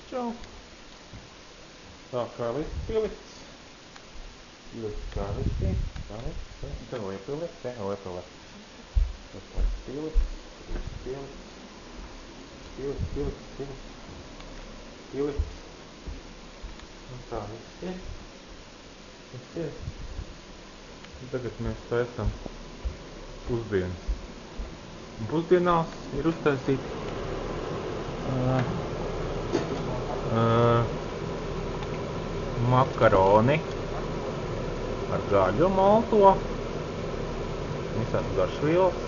Čau. Tā, kā likt pilikts. Pilikts kā liktī. Tā likt. Te liepielikt. Te liepielikt. Liepielikt pilikts. Pilikts. Pilikts, pilikts, pilikts. Pilikts. Un tā viss ir. Viss ir. Un tagad mēs taisam pusdienas. Un pusdienās ir uztaisīt makaroni ar gaļu malto, visādas garšvielas,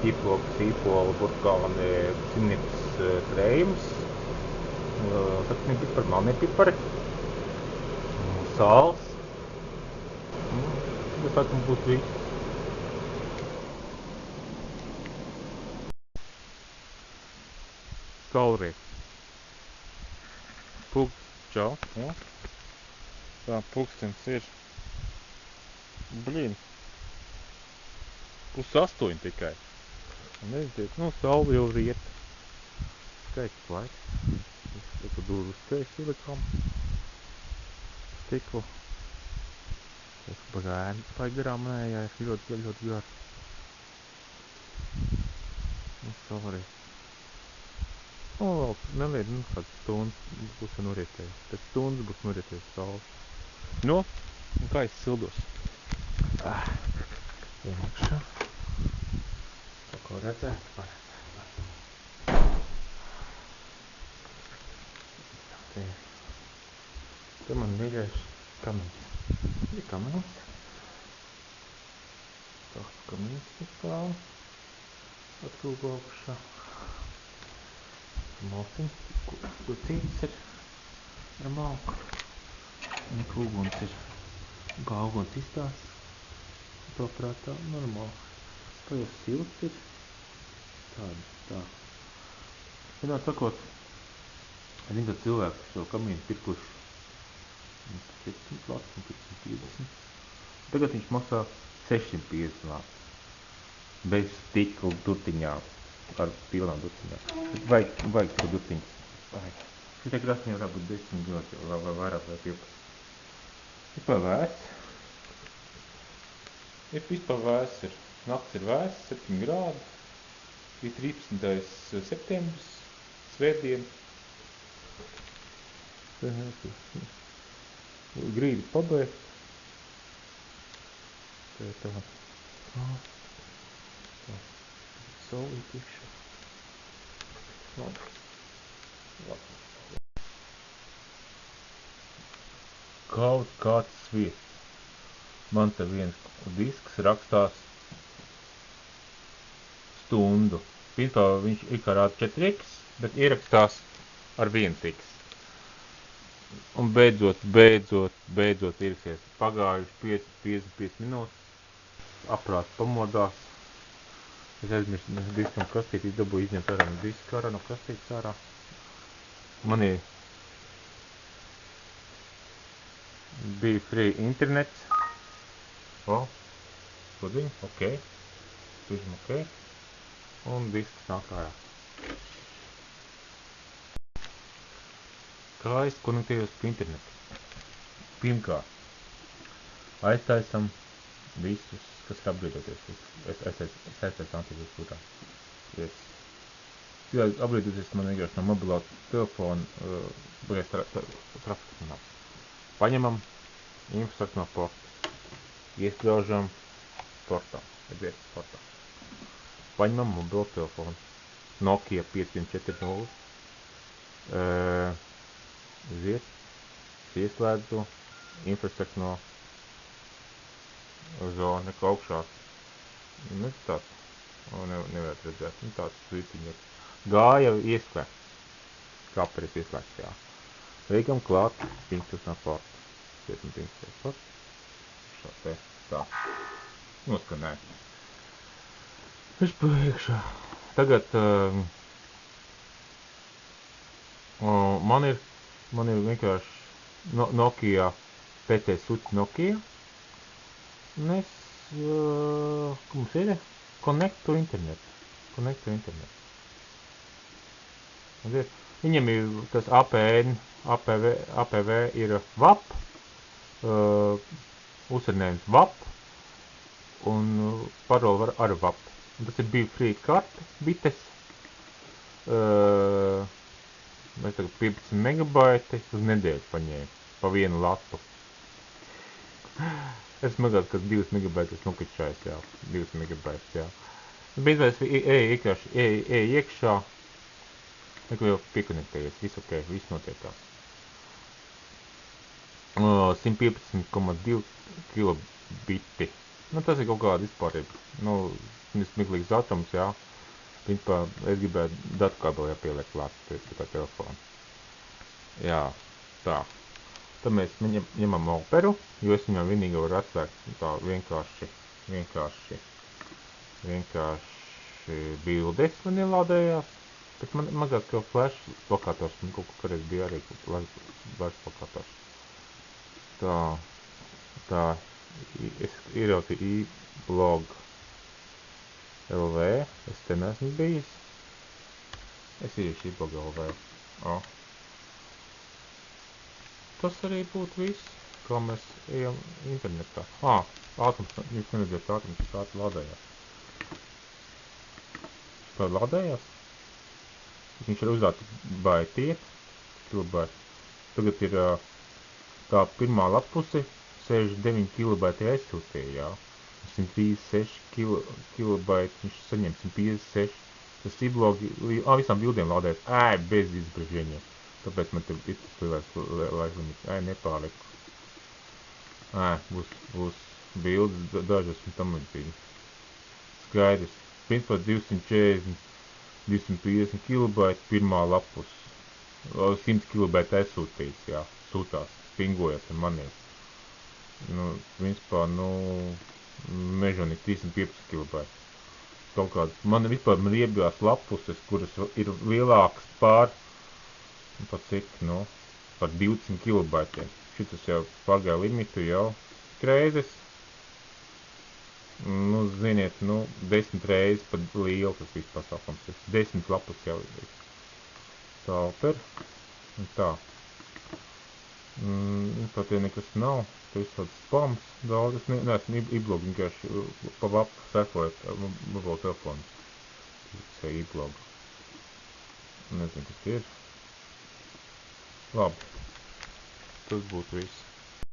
ķiploks, sīpoli, burkāni, cimniks, reims, sakni pipari, melnie pipari, sāls. Es laikam būtu viss. Kauriet. Čau, jā. Tā, pulkstens ir. Blīn. 7:30 tikai. Un redziet, saule jau riet. Skaists laiks. Tiku durvis skaists ielikām. Stiklu. Bagāni paigarām nējā, ir ļoti gar. Saule riet. Vēl neliet, kāds stundas būs norietējis. Pēc stundas būs norietējis saule. Un kā es sildos? Iemokšā. Ko redzēt? Te man mīļais kamiņš. Ir kamiņš. Tāds kamiņš izklāva. Atkūgu augšā. Maltiņš, kucītis ir ar malku. Un uguns ir, kā uguns izstās. To prātā normāli. Tā jau silts ir. Tā. Vienā sakot, zinu, ka cilvēki šo kamīnu pirkuši 400 lats un 550. Tagad viņš maksā 650 lats. Bez stikla durtiņām. Ar pilnām durtiņām. Vajag to durtiņas. Šitai krasnī varētu būt 10 ļoti, vai vairāk vai 15. Vispār vēss. Vispār vēss ir. Nakts ir vēss, 7 grādi. Ir 13. septembris, svētdien. Grīdi pabeigt. Tā. Saulīt iekšā. Kaut kāds sviests. Man te viens disks rakstās stundu. Principā viņš ir kā rāda 4x, bet ierakstās ar 1x. Un beidzot ierakstās. Pagājuši 55 minūtes. Aprāts pamodās. Es aizmirstu diskam kastīti, izdabūju izņemt ārā no diska ārā, no kastītes ārā. Man bija free internets. Skodiņi, ok. Tužim ok. Un disks nāk ārā. Kā es konektējos pie internetu? Pirmkārt, aiztaisam visus, kas ir apglīdoties. Es aiztaisu antivīrus kūtā. Apglīdoties man vienkārši no mobilā telefona, trafikas nav. Paņemam infrastruktūru no porta. Iespļaužam portā. Paņemam mobilo telefonu. Nokia 5140. Ieslēdzu infrastruktūru no zona augšā. Tāds. Nevarētu redzēt. Tāds svītiņieks. Gāja ieslēgt. Kaperis ieslēgts, jā. Veikam klāt piņķus no porta. Pietam piņķus porta. Šā te. Tā. Noskanēja. Es paiekšā. Tagad man ir vienkārši Nokia PC suci Nokia. Un es, ko mums ir? Connect to internet. Viņam ir tas APV ir VAP, uzsarnējums VAP, un paroli var ar VAP. Un tas ir bija free karte, bites, mēs tagad 15 megabaiti uz nedēļu paņēmu, pa vienu latu. Es mazāk, ka 2 megabaitus nukačājis, jā, 2 megabaitus, jā. Beidzot, es ej iekšā, neko jau piekonektējies, viss ok, viss notiekās. 115,2 kilobiti. Nu, tas ir kaut kāda vispārība. Nu, smieklīgs datums, jā. Principā, es gribētu datu kabeli jāpieliek klāt, pie tā telefona. Jā, tā. Tad mēs ņemam operu, jo es viņam vienīgi varu atslēgt tā vienkārši bildes man ielādējās. Bet man mazāk kā flash lokators, man kaut kā reiz bija arī flash lokators. Tā, es ierautīju i-blog LV, es te neesmu bijis. Es iešu i-blog LV. Tas arī būtu viss, kā mēs ejam internetā. Ātrums, jūs neredzēt ātrums, tas ātri lādējās. Tā lādējās? Viņš ir uzdāti baitiet, kilobaiti. Tagad ir tā pirmā lapuse 69 kilobaiti aizsūtīja, jā. 136 kilobaiti, viņš saņem 156. Tas i-blogi, visām bildiem lādējas, bez izbražieņiem. Tāpēc man te ir tas lielais laiklimits, nepārliku. Būs bildes dažas un tam līdzīgi. Skaidrs. Principā 240, 250 kilobaiti pirmā lapus. 100 kilobaiti aizsūtīts, jā. Sūtās, pingojas ar maniem. Nu, principā, mežonīgi 315 kilobaiti. Kaut kāds, man vispār riebjās lapuses, kuras ir lielākas par cik, par 200 kilobaitiem. Šitas jau pagāja limitu jau reizes. Ziniet, 10 reizes pat liela tas viss pasākums. 10 lapus jau ir. Tā oper. Un tā. Pat ja nekas nav, tad viss tāds spams daudz. Es neesmu i-blogu vienkārši pa vapu sekojot mobilo telefonu. Tas ir i-blogu. Nezinu, kas tie ir. Labi, tas būtu viss.